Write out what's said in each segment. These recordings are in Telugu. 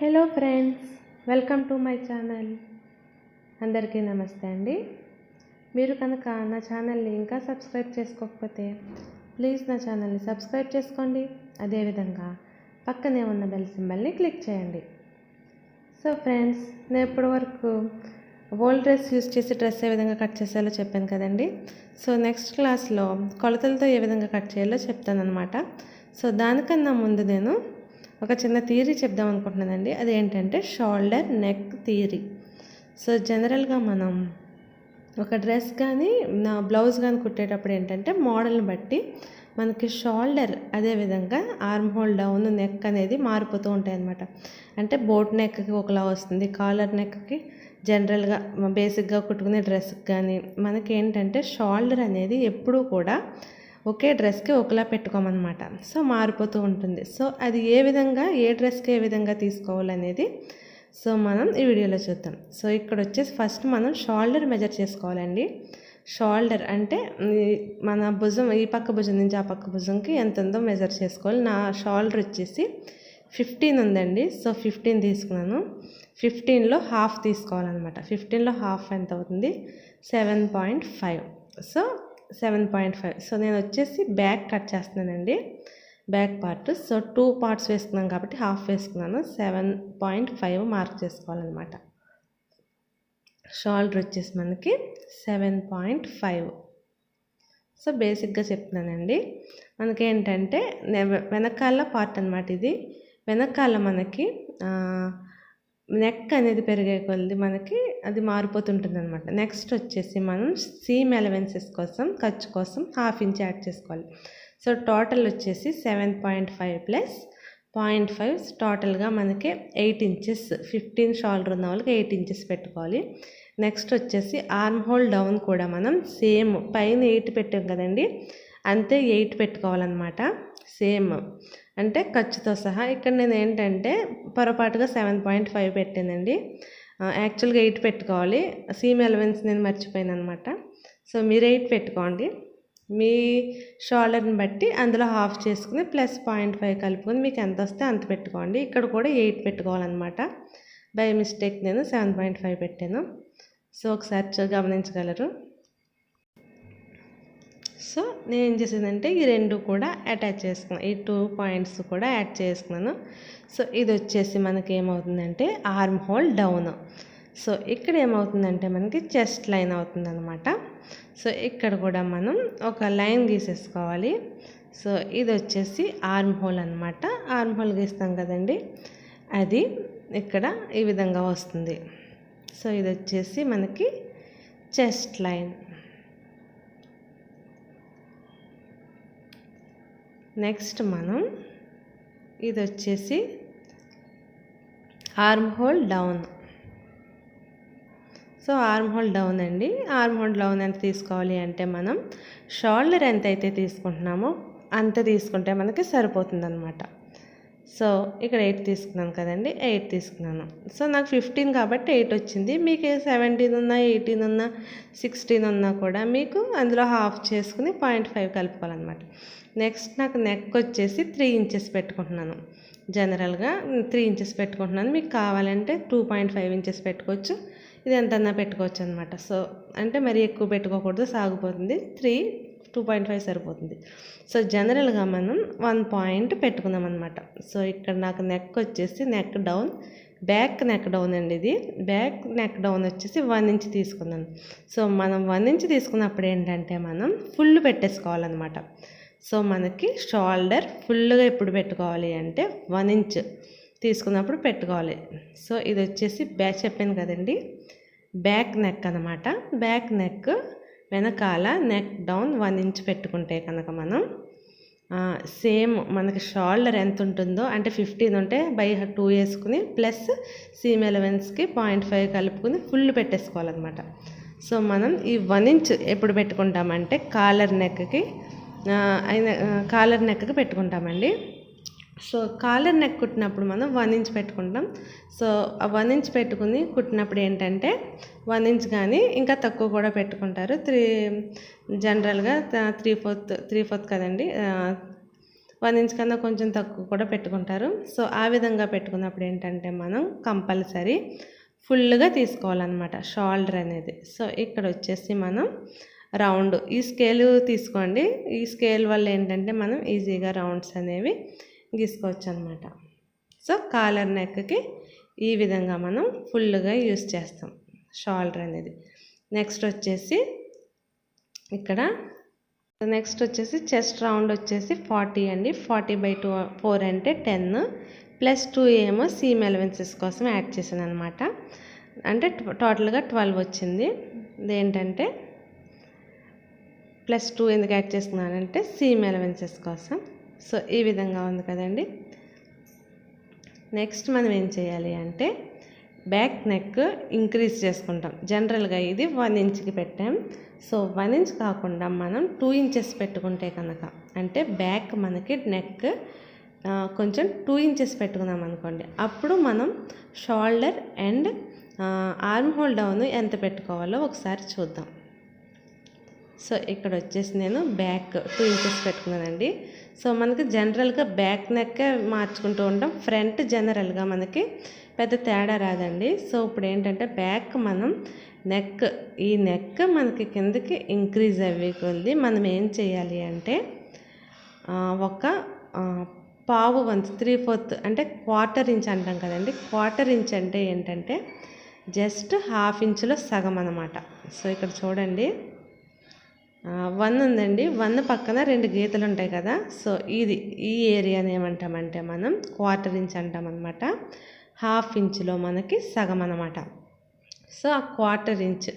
Hello friends, welcome to my channel. అందరికీ నమస్తే అండి. మీరు కనుక నా ఛానల్ని ఇంకా సబ్స్క్రైబ్ చేసుకోకపోతే ప్లీజ్ నా ఛానల్ని సబ్స్క్రైబ్ చేసుకోండి. అదేవిధంగా పక్కనే ఉన్న బెల్ సింబల్ని క్లిక్ చేయండి. సో ఫ్రెండ్స్, నేను ఇప్పటి వరకు ఓల్డ్ డ్రెస్ యూస్ చేసి డ్రెస్ ఏ విధంగా కట్ చేసేయాలో చెప్పాను కదండి. సో నెక్స్ట్ క్లాస్లో కొలతలతో ఏ విధంగా కట్ చేయాలో చెప్తానమాట. సో దానికన్నా ముందు నేను ఒక చిన్న థియరీ చెప్దాం అనుకుంటున్నానండి. అదేంటంటే షోల్డర్ నెక్ థియరీ. సో జనరల్గా మనం ఒక డ్రెస్ కానీ బ్లౌజ్ కానీ కుట్టేటప్పుడు ఏంటంటే మోడల్ని బట్టి మనకి షోల్డర్ అదేవిధంగా ఆర్మ్ హోల్ డౌన్ నెక్ అనేది మారిపోతూ ఉంటాయి అన్నమాట. అంటే బోట్ నెక్కి ఒకలా వస్తుంది, కాలర్ నెక్కి జనరల్గా బేసిక్గా కుట్టుకునే డ్రెస్కి కానీ మనకి ఏంటంటే షోల్డర్ అనేది ఎప్పుడూ కూడా ఒకే డ్రెస్కి ఒకలా పెట్టుకోమన్నమాట. సో మారిపోతూ ఉంటుంది. సో అది ఏ విధంగా ఏ డ్రెస్కి ఏ విధంగా తీసుకోవాలనేది సో మనం ఈ వీడియోలో చూద్దాం. సో ఇక్కడ వచ్చేసి ఫస్ట్ మనం షోల్డర్ మెజర్ చేసుకోవాలండి. షోల్డర్ అంటే మన భుజం, ఈ పక్క భుజం నుంచి ఆ పక్క భుజంకి ఎంత ఉందో మెజర్ చేసుకోవాలి. నా షోల్డర్ వచ్చేసి 15 ఉందండి. సో 15 తీసుకున్నాను. 15లో హాఫ్ తీసుకోవాలన్నమాట. 15లో హాఫ్ ఎంత అవుతుంది? 7.5. సో 7.5. సో నేను వచ్చేసి బ్యాక్ కట్ చేస్తున్నానండి, బ్యాక్ పార్ట్. సో 2 పార్ట్స్ వేసుకున్నాను కాబట్టి హాఫ్ వేసుకున్నాను. 7.5 మార్క్ చేసుకోవాలన్నమాట. షోల్డర్ వచ్చేసి మనకి 7.5. సో బేసిక్గా చెప్తున్నానండి. మనకేంటంటే వెనకాల పార్ట్ అనమాట ఇది. వెనకాల మనకి నెక్ అనేది పెరిగే కొద్ది మనకి అది మారిపోతుంటుంది అనమాట. నెక్స్ట్ వచ్చేసి మనం సీమ్ ఎలవెన్సెస్ కోసం, ఖర్చు కోసం ½ ఇంచ్ యాడ్ చేసుకోవాలి. సో టోటల్ వచ్చేసి 7.5 ప్లస్ 0.5 టోటల్గా మనకి 8 ఇంచెస్. 15 షోల్డర్ ఉన్న వాళ్ళకి 8 ఇంచెస్ పెట్టుకోవాలి. నెక్స్ట్ వచ్చేసి ఆర్మ్ హోల్ డౌన్ కూడా మనం సేమ్ పైన 8 పెట్టాం కదండి, అంతే 8 పెట్టుకోవాలన్నమాట. సేమ్ అంటే ఖర్చుతో సహా. ఇక్కడ నేను ఏంటంటే పొరపాటుగా 7.5 పెట్టానండి. యాక్చువల్గా 8 పెట్టుకోవాలి. సీమ్ ఎలవెన్స్ నేను మర్చిపోయాను అనమాట. సో మీరు 8 పెట్టుకోండి. మీ షోల్డర్ని బట్టి అందులో హాఫ్ చేసుకుని ప్లస్ 0.5 కలుపుకొని మీకు ఎంత వస్తే అంత పెట్టుకోండి. ఇక్కడ కూడా 8 పెట్టుకోవాలన్నమాట. బై మిస్టేక్ నేను 7.5 పెట్టాను. సో ఒకసారి గమనించగలరు. సో నేను ఏం చేసేదంటే ఈ రెండు కూడా అటాచ్ చేసుకున్నాను, ఈ 2 పాయింట్స్ కూడా యాడ్ చేసుకున్నాను. సో ఇది వచ్చేసి మనకి ఏమవుతుందంటే ఆర్మ్ హోల్ డౌన్. సో ఇక్కడ ఏమవుతుందంటే మనకి చెస్ట్ లైన్ అవుతుందన్నమాట. సో ఇక్కడ కూడా మనం ఒక లైన్ గీసేసుకోవాలి. సో ఇది వచ్చేసి ఆర్మ్ హోల్ అనమాట. ఆర్మ్ హోల్ గీస్తాం కదండి, అది ఇక్కడ ఈ విధంగా వస్తుంది. సో ఇది వచ్చేసి మనకి చెస్ట్ లైన్. నెక్స్ట్ మనం ఇది వచ్చేసి arm whole down. So arm whole down అండి. ఆర్మ్ హోల్ డౌన్ ఎంత తీసుకోవాలి అంటే మనం షోల్డర్ ఎంత అయితే తీసుకుంటున్నామో అంత తీసుకుంటే మనకి సరిపోతుంది అనమాట. సో ఇక్కడ 8 తీసుకున్నాను కదండి, 8 తీసుకున్నాను. సో నాకు 15 కాబట్టి 8 వచ్చింది. మీకు 17 ఉన్నా, 18 ఉన్నా, 16 ఉన్నా కూడా మీకు అందులో హాఫ్ చేసుకుని 0.5 కలుపుకోవాలన్నమాట. నెక్స్ట్ నాకు నెక్ వచ్చేసి 3 ఇంచెస్ పెట్టుకుంటున్నాను. జనరల్గా 3 ఇంచెస్ పెట్టుకుంటున్నాను. మీకు కావాలంటే 2.5 ఇంచెస్ పెట్టుకోవచ్చు, ఇది ఎంతన్నా పెట్టుకోవచ్చు అనమాట. సో అంటే మరీ ఎక్కువ పెట్టుకోకూడదు, సాగిపోతుంది. 2.5 సరిపోతుంది. సో జనరల్గా మనం 1 పాయింట్ పెట్టుకున్నాం అనమాట. సో ఇక్కడ నాకు నెక్ వచ్చేసి neck down, back neck down అండి. ఇది బ్యాక్ నెక్ డౌన్ వచ్చేసి 1 ఇంచ్ తీసుకున్నాను. సో మనం 1 ఇంచ్ తీసుకున్నప్పుడు ఏంటంటే మనం ఫుల్ పెట్టేసుకోవాలన్నమాట. సో మనకి షోల్డర్ ఫుల్గా ఎప్పుడు పెట్టుకోవాలి అంటే 1 ఇంచ్ తీసుకున్నప్పుడు పెట్టుకోవాలి. సో ఇది వచ్చేసి బ్యాక్ చెప్పాను కదండి, బ్యాక్ నెక్ అనమాట. బ్యాక్ నెక్ వెనకాల నెక్ డౌన్ 1 ఇంచ్ పెట్టుకుంటే కనుక మనం సేమ్ మనకి షోల్డర్ ఎంత ఉంటుందో అంటే 15 ఉంటే బై 2 వేసుకుని ప్లస్ సీమ్ ఎలవెన్స్కి 0.5 కలుపుకుని ఫుల్ పెట్టేసుకోవాలన్నమాట. సో మనం ఈ 1 ఇంచ్ ఎప్పుడు పెట్టుకుంటామంటే కాలర్ నెక్కి పెట్టుకుంటామండి. సో కాలర్ నెక్ కుట్టినప్పుడు మనం 1 ఇంచ్ పెట్టుకుంటాం. సో ఆ 1 ఇంచ్ పెట్టుకుని కుట్టినప్పుడు ఏంటంటే 1 ఇంచ్ కానీ ఇంకా తక్కువ కూడా పెట్టుకుంటారు. జనరల్గా 3/4 కదండి, 1 ఇంచ్ కన్నా కొంచెం తక్కువ కూడా పెట్టుకుంటారు. సో ఆ విధంగా పెట్టుకున్నప్పుడు ఏంటంటే మనం కంపల్సరీ ఫుల్గా తీసుకోవాలన్నమాట షోల్డర్ అనేది. సో ఇక్కడ వచ్చేసి మనం రౌండ్ ఈ స్కేల్ తీసుకోండి. ఈ స్కేల్ వల్ల ఏంటంటే మనం ఈజీగా రౌండ్స్ అనేవి గీసుకోవచ్చు అనమాట. సో కాలర్ నెక్కి ఈ విధంగా మనం ఫుల్గా యూస్ చేస్తాం షోల్డర్ అనేది. నెక్స్ట్ వచ్చేసి ఇక్కడ చెస్ట్ రౌండ్ వచ్చేసి 40 అండి. 40/4 అంటే 10 ప్లస్ 2 ఏమో సీమ్ అలవెన్సెస్ కోసం యాడ్ చేశాను అనమాట. అంటే టోటల్గా 12 వచ్చింది. ఇదేంటంటే ప్లస్ 2 ఎందుకు యాడ్ చేస్తున్నానంటే సీమ్ అలవెన్సెస్ కోసం. సో ఈ విధంగా ఉంది కదండి. నెక్స్ట్ మనం ఏం చేయాలి అంటే బ్యాక్ నెక్ ఇంక్రీజ్ చేసుకుంటాం. జనరల్గా ఇది 1 ఇంచ్కి పెట్టాం. సో 1 ఇంచ్ కాకుండా మనం 2 ఇంచెస్ పెట్టుకుంటే కనుక, అంటే బ్యాక్ మనకి నెక్ కొంచెం 2 ఇంచెస్ పెట్టుకున్నాం అనుకోండి, అప్పుడు మనం shoulder and arm whole down ఎంత పెట్టుకోవాలో ఒకసారి చూద్దాం. సో ఇక్కడ వచ్చేసి నేను బ్యాక్ 2 ఇంచెస్ పెట్టుకున్నానండి. సో మనకి జనరల్గా బ్యాక్ నెక్ మార్చుకుంటూ ఉంటాం, ఫ్రంట్ జనరల్గా మనకి పెద్ద తేడా రాదండి. సో ఇప్పుడు ఏంటంటే బ్యాక్ మనం ఈ నెక్ మనకి కిందకి ఇంక్రీజ్ అయ్యే కొద్ది మనం ఏం చేయాలి అంటే ఒక పావు వంతు 3/4 అంటే 1/4 ఇంచ్ అంటాం కదండి. 1/4 ఇంచ్ అంటే ఏంటంటే జస్ట్ 1/2 ఇంచులో సగం అన్నమాట. సో ఇక్కడ చూడండి 1 ఉందండి. 1 పక్కన 2 గీతలు ఉంటాయి కదా. సో ఈ ఏరియాని ఏమంటామంటే మనం 1/4 ఇంచ్ అంటాం అనమాట. 1/2 ఇంచులో మనకి సగం అన్నమాట. సో ఆ 1/4 ఇంచ్,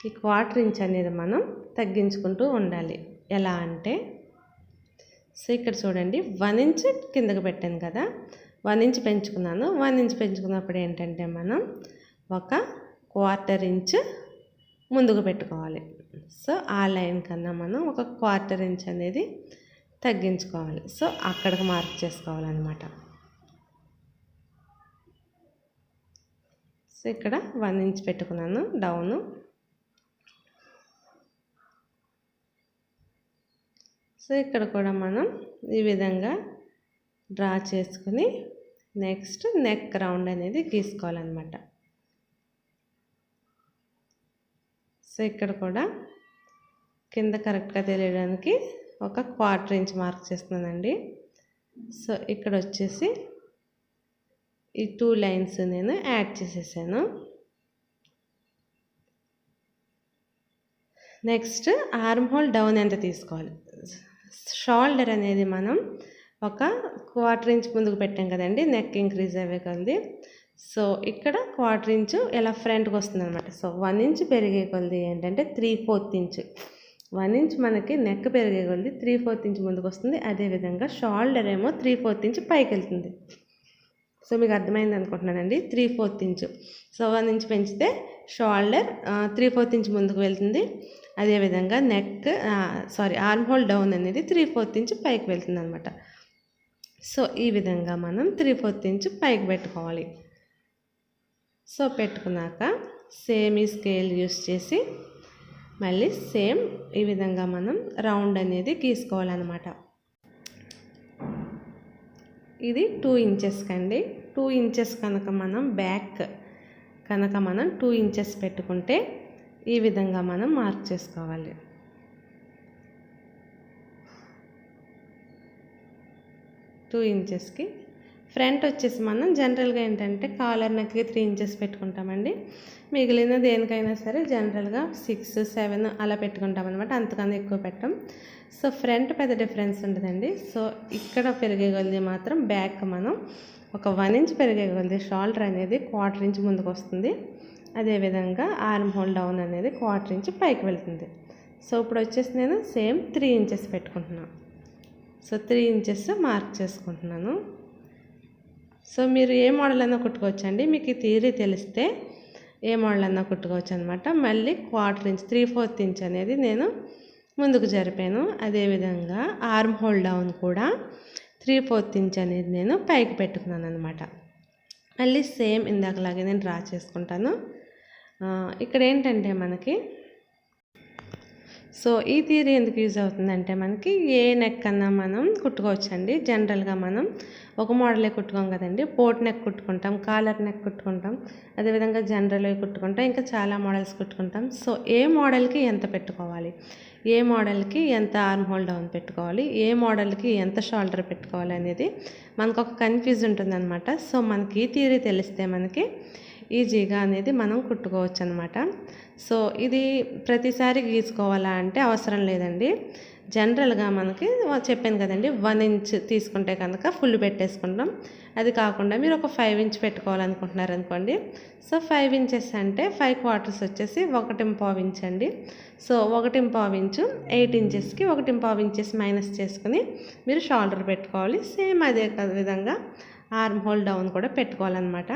ఈ 1/4 ఇంచ్ అనేది మనం తగ్గించుకుంటూ ఉండాలి. ఎలా అంటే సో ఇక్కడ చూడండి 1 ఇంచ్ కిందకి పెట్టాను కదా, 1 ఇంచ్ పెంచుకున్నాను. 1 ఇంచ్ పెంచుకున్నప్పుడు ఏంటంటే మనం ఒక 1/4 ఇంచ్ ముందుకు పెట్టుకోవాలి. సో ఆ లైన్ కన్నా మనం ఒక 1/4 ఇంచ్ అనేది తగ్గించుకోవాలి. సో అక్కడికి మార్క్ చేసుకోవాలన్నమాట. సో ఇక్కడ 1 ఇంచ్ పెట్టుకున్నాను డౌను. సో ఇక్కడ కూడా మనం ఈ విధంగా డ్రా చేసుకుని నెక్స్ట్ నెక్ రౌండ్ అనేది గీసుకోవాలన్నమాట. సో ఇక్కడ కూడా కింద కరెక్ట్గా తెలియడానికి ఒక 1/4 ఇంచ్ మార్క్ చేస్తున్నానండి. సో ఇక్కడ వచ్చేసి ఈ 2 లైన్స్ నేను యాడ్ చేసేసాను. నెక్స్ట్ ఆర్మ్ హోల్ డౌన్ ఎంత తీసుకోవాలి. షోల్డర్ అనేది మనం ఒక 1/4 ఇంచ్ ముందుకు పెట్టాం కదండి, నెక్ ఇంక్రీజ్ అయ్యే కొద్ది. సో ఇక్కడ 1/4 ఇంచు ఇలా ఫ్రంట్కి వస్తుంది అనమాట. సో 1 ఇంచ్ పెరిగే కొద్ది ఏంటంటే 3/4 ఇంచ్, 1 ఇంచ్ మనకి నెక్ పెరిగే కొద్ది 3/4 ఇంచ్ ముందుకు వస్తుంది. అదేవిధంగా షోల్డర్ ఏమో 3/4 ఇంచ్ పైకి వెళ్తుంది. సో మీకు అర్థమైంది అనుకుంటున్నానండి. 3/4 ఇంచు. సో 1 ఇంచ్ పెంచితే షోల్డర్ 3/4 ఇంచ్ ముందుకు వెళ్తుంది. అదేవిధంగా ఆర్మ్ హోల్ డౌన్ అనేది 3/4 ఇంచ్ పైకి వెళ్తుంది అనమాట. సో ఈ విధంగా మనం 3/4 ఇంచ్ పైకి పెట్టుకోవాలి. సో పెట్టుకున్నాక సేమ్ ఈ స్కేల్ యూస్ చేసి మళ్ళీ సేమ్ ఈ విధంగా మనం రౌండ్ అనేది గీసుకోవాలన్నమాట. ఇది 2 ఇంచెస్ కండి. 2 ఇంచెస్ కనుక మనం బ్యాక్ 2 ఇంచెస్ పెట్టుకుంటే ఈ విధంగా మనం మార్క్ చేసుకోవాలి. టూ ఇంచెస్కి ఫ్రంట్ వచ్చేసి మనం జనరల్గా ఏంటంటే కాలర్ నెక్కి 3 ఇంచెస్ పెట్టుకుంటామండి. మిగిలిన దేనికైనా సరే జనరల్గా 6, 7 అలా పెట్టుకుంటాం అనమాట. అంతకన్నా ఎక్కువ పెట్టాం. సో ఫ్రంట్ పెద్ద డిఫరెన్స్ ఉంటుందండి. సో ఇక్కడ పెరిగే కొద్ది మాత్రం బ్యాక్ మనం ఒక 1 ఇంచ్ పెరిగే కొద్ది షోల్డర్ అనేది 1/4 ఇంచ్ ముందుకు వస్తుంది. అదేవిధంగా ఆర్మ్ హోల్ డౌన్ అనేది 1/4 ఇంచ్ పైకి వెళ్తుంది. సో ఇప్పుడు వచ్చేసి నేను సేమ్ 3 ఇంచెస్ పెట్టుకుంటున్నాను. సో 3 ఇంచెస్ మార్క్ చేసుకుంటున్నాను. సో మీరు ఏ మోడల్ అన్నా కుట్టుకోవచ్చండి. మీకు ఈ థియరీ తెలిస్తే ఏ మోడల్ అన్నా కుట్టుకోవచ్చు అనమాట. మళ్ళీ 1/4 ఇంచ్ 3/4 ఇంచ్ అనేది నేను ముందుకు జరిపాను. అదేవిధంగా ఆర్మ్ హోల్ డౌన్ కూడా 3/4 ఇంచ్ అనేది నేను పైకి పెట్టుకున్నాను అనమాట. మళ్ళీ సేమ్ ఇందాకలాగే నేను డ్రా చేసుకుంటాను. ఇక్కడ ఏంటంటే మనకి సో ఈ థియరీ ఎందుకు యూజ్ అవుతుందంటే మనకి ఏ నెక్ అన్నా మనం కుట్టుకోవచ్చండి. జనరల్గా మనం ఒక మోడలే కుట్టుకోం కదండి. బోట్ నెక్ కుట్టుకుంటాం, కాలర్ నెక్ కుట్టుకుంటాం, అదేవిధంగా జనరల్ కుట్టుకుంటాం, ఇంకా చాలా మోడల్స్ కుట్టుకుంటాం. సో ఏ మోడల్కి ఎంత పెట్టుకోవాలి, ఏ మోడల్కి ఎంత ఆర్మ్ హోల్ డౌన్ పెట్టుకోవాలి, ఏ మోడల్కి ఎంత షోల్డర్ పెట్టుకోవాలి అనేది మనకు ఒక కన్ఫ్యూజ్ ఉంటుందన్నమాట. సో మనకి ఈ థియరీ తెలిస్తే మనకి ఈజీగా అనేది మనం కుట్టుకోవచ్చు అనమాట. సో ఇది ప్రతిసారి గీసుకోవాలా అంటే అవసరం లేదండి. జనరల్గా మనకి చెప్పాను కదండి, 1 ఇంచ్ తీసుకుంటే కనుక ఫుల్ పెట్టేసుకుంటాం. అది కాకుండా మీరు ఒక 5 ఇంచ్ పెట్టుకోవాలనుకుంటున్నారు అనుకోండి. సో 5 ఇంచెస్ అంటే 5 క్వార్టర్స్ వచ్చేసి 1.25 ఇంచ్ అండి. సో 1.25 ఇంచు 8 ఇంచెస్కి 1.25 ఇంచెస్ మైనస్ చేసుకుని మీరు షోల్డర్ పెట్టుకోవాలి. సేమ్ అదే విధంగా ఆర్మ్ హోల్ డౌన్ కూడా పెట్టుకోవాలన్నమాట.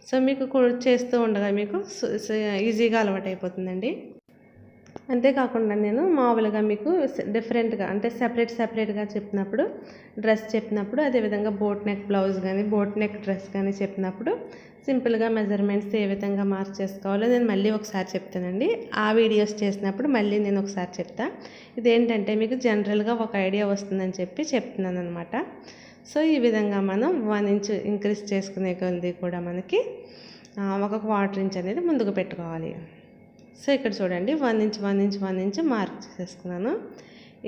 సో మీకు చేస్తూ ఉండగా మీకు ఈజీగా అలవాటు అయిపోతుందండి. అంతేకాకుండా నేను మామూలుగా మీకు డిఫరెంట్గా అంటే సెపరేట్గా చెప్పినప్పుడు, డ్రెస్ చెప్పినప్పుడు, అదేవిధంగా బోట్ నెక్ బ్లౌజ్ కానీ బోట్ నెక్ డ్రెస్ కానీ చెప్పినప్పుడు సింపుల్గా మెజర్మెంట్స్ ఏ విధంగా మార్క్ చేసుకోవాలో నేను మళ్ళీ ఒకసారి చెప్తానండి. ఆ వీడియోస్ చేసినప్పుడు మళ్ళీ నేను ఒకసారి చెప్తా. ఇదేంటంటే మీకు జనరల్గా ఒక ఐడియా వస్తుందని చెప్పి చెప్తున్నాను అనమాట. సో ఈ విధంగా మనం 1 ఇంచ్ ఇంక్రీజ్ చేసుకునే కొలది కూడా మనకి 1/4 ఇంచ్ అనేది ముందుకు పెట్టుకోవాలి. సో ఇక్కడ చూడండి 1 ఇంచ్ మార్క్ చేసుకున్నాను.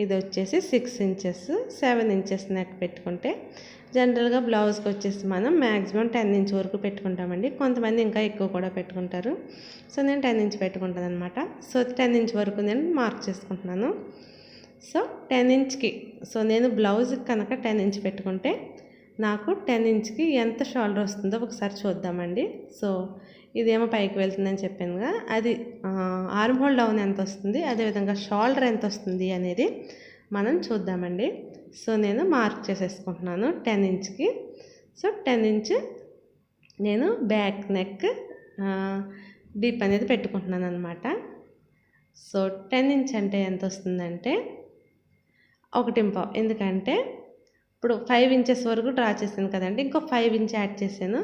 ఇది వచ్చేసి 6 ఇంచెస్ 7 ఇంచెస్ నెక్ పెట్టుకుంటే జనరల్గా బ్లౌజ్కి వచ్చేసి మనం మ్యాక్సిమం 10 ఇంచ్ వరకు పెట్టుకుంటామండి. కొంతమంది ఇంకా ఎక్కువ కూడా పెట్టుకుంటారు. సో నేను 10 ఇంచ్ పెట్టుకుంటాను అనమాట. సో 10 ఇంచ్ వరకు నేను మార్క్ చేసుకుంటున్నాను. సో 10 ఇంచ్కి సో నేను బ్లౌజ్కి కనుక 10 ఇంచ్ పెట్టుకుంటే నాకు 10 ఇంచ్కి ఎంత షోల్డర్ వస్తుందో ఒకసారి చూద్దామండి. సో ఇదేమో పైకి వెళ్తుందని చెప్పానుగా, అది ఆర్మ్ హోల్ డౌన్ ఎంత వస్తుంది, అదేవిధంగా షోల్డర్ ఎంత వస్తుంది అనేది మనం చూద్దామండి. సో నేను మార్క్ చేసేసుకుంటున్నాను 10 ఇంచ్కి. సో 10 ఇంచ్ నేను బ్యాక్ నెక్ డీప్ అనేది పెట్టుకుంటున్నాను అనమాట. సో 10 ఇంచ్ అంటే ఎంత వస్తుందంటే 1.25, ఎందుకంటే ఇప్పుడు 5 ఇంచెస్ వరకు డ్రా చేశాను కదండి, ఇంకో 5 ఇంచ్ యాడ్ చేశాను.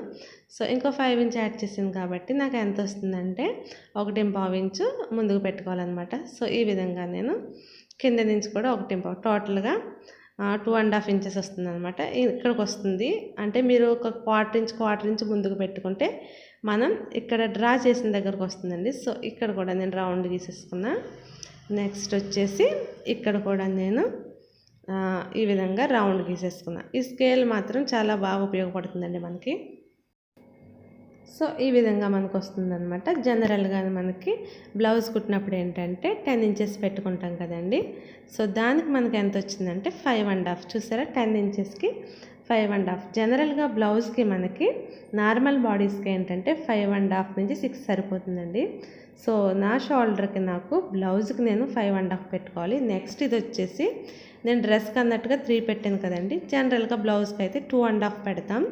సో ఇంకో 5 ఇంచ్ యాడ్ చేశాను కాబట్టి నాకు ఎంత వస్తుందంటే 1.25 ఇంచు ముందుకు పెట్టుకోవాలన్నమాట. సో ఈ విధంగా నేను కింద నుంచి కూడా 1.25 టోటల్గా 2.5 ఇంచెస్ వస్తుంది అనమాట. ఇక్కడికి వస్తుంది అంటే మీరు ఒక క్వార్టర్ ఇంచ్ ముందుకు పెట్టుకుంటే మనం ఇక్కడ డ్రా చేసిన దగ్గరకు వస్తుందండి. సో ఇక్కడ కూడా నేను రౌండ్ గీసేసుకున్నా. నెక్స్ట్ వచ్చేసి ఇక్కడ కూడా నేను ఈ విధంగా రౌండ్ గీసేసుకున్నా. ఈ స్కేల్ మాత్రం చాలా బాగా ఉపయోగపడుతుందండి మనకి. సో ఈ విధంగా మనకు వస్తుందన్నమాట. జనరల్గా మనకి బ్లౌజ్ కుట్టినప్పుడు ఏంటంటే 10 ఇంచెస్ పెట్టుకుంటాం కదండి. సో దానికి మనకి ఎంత వచ్చిందంటే 5.5. చూసారా 10 ఇంచెస్కి 5.5. జనరల్గా బ్లౌజ్కి మనకి నార్మల్ బాడీస్కి ఏంటంటే 5.5 నుంచి 6 సరిపోతుందండి. సో నా షోల్డర్కి నాకు బ్లౌజ్కి నేను 5.5 పెట్టుకోవాలి. నెక్స్ట్ ఇది వచ్చేసి నేను డ్రెస్కి అన్నట్టుగా 3 పెట్టాను కదండి. జనరల్గా బ్లౌజ్కి అయితే 2.5 పెడతాం,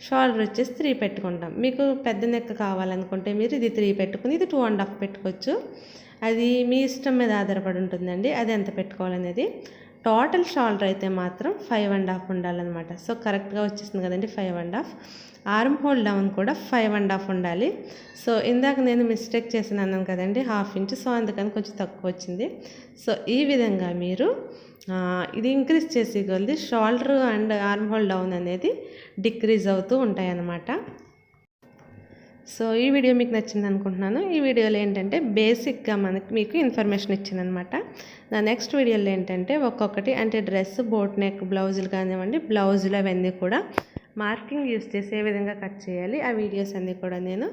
షోల్డర్ వచ్చేసి 3 పెట్టుకుంటాం. మీకు పెద్ద నెక్ కావాలనుకుంటే మీరు ఇది 3 పెట్టుకుని ఇది 2.5 పెట్టుకోవచ్చు. అది మీ ఇష్టం మీద ఆధారపడి ఉంటుందండి, అది ఎంత పెట్టుకోవాలనేది. టోటల్ షోల్డర్ అయితే మాత్రం 5.5 ఉండాలన్నమాట. సో కరెక్ట్గా వచ్చేసింది కదండి 5.5. ఆర్మ్ హోల్ డౌన్ కూడా 5.5 ఉండాలి. సో ఇందాక నేను మిస్టేక్ చేసిన అన్నాను కదండి 1/2 ఇంచ్. సో అందుకని కొంచెం తక్కువ వచ్చింది. సో ఈ విధంగా మీరు ఇది ఇంక్రీజ్ చేసే కొలది shoulder and arm whole down అనేది డిక్రీజ్ అవుతూ ఉంటాయన్నమాట. సో ఈ వీడియో మీకు నచ్చింది అనుకుంటున్నాను. ఈ వీడియోలో ఏంటంటే బేసిక్గా మీకు ఇన్ఫర్మేషన్ ఇచ్చిందనమాట. నా నెక్స్ట్ వీడియోలో ఏంటంటే ఒక్కొక్కటి అంటే డ్రెస్, బోట్ నెక్, బ్లౌజులు కానివ్వండి, బ్లౌజులు అవన్నీ కూడా మార్కింగ్ యూస్ చేసి ఏ విధంగా కట్ చేయాలి ఆ వీడియోస్ అన్నీ కూడా నేను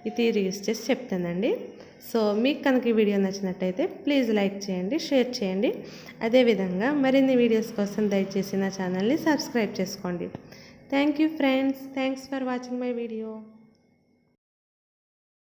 ఈ థియరీ యూస్ చేసి చెప్తానండి. సో మీకు కనుక ఈ వీడియో నచ్చినట్టయితే ప్లీజ్ లైక్ చేయండి, షేర్ చేయండి. అదేవిధంగా మరిన్ని వీడియోస్ కోసం దయచేసి నా ఛానల్ని సబ్స్క్రైబ్ చేసుకోండి. Thank you friends. Thanks for watching my video.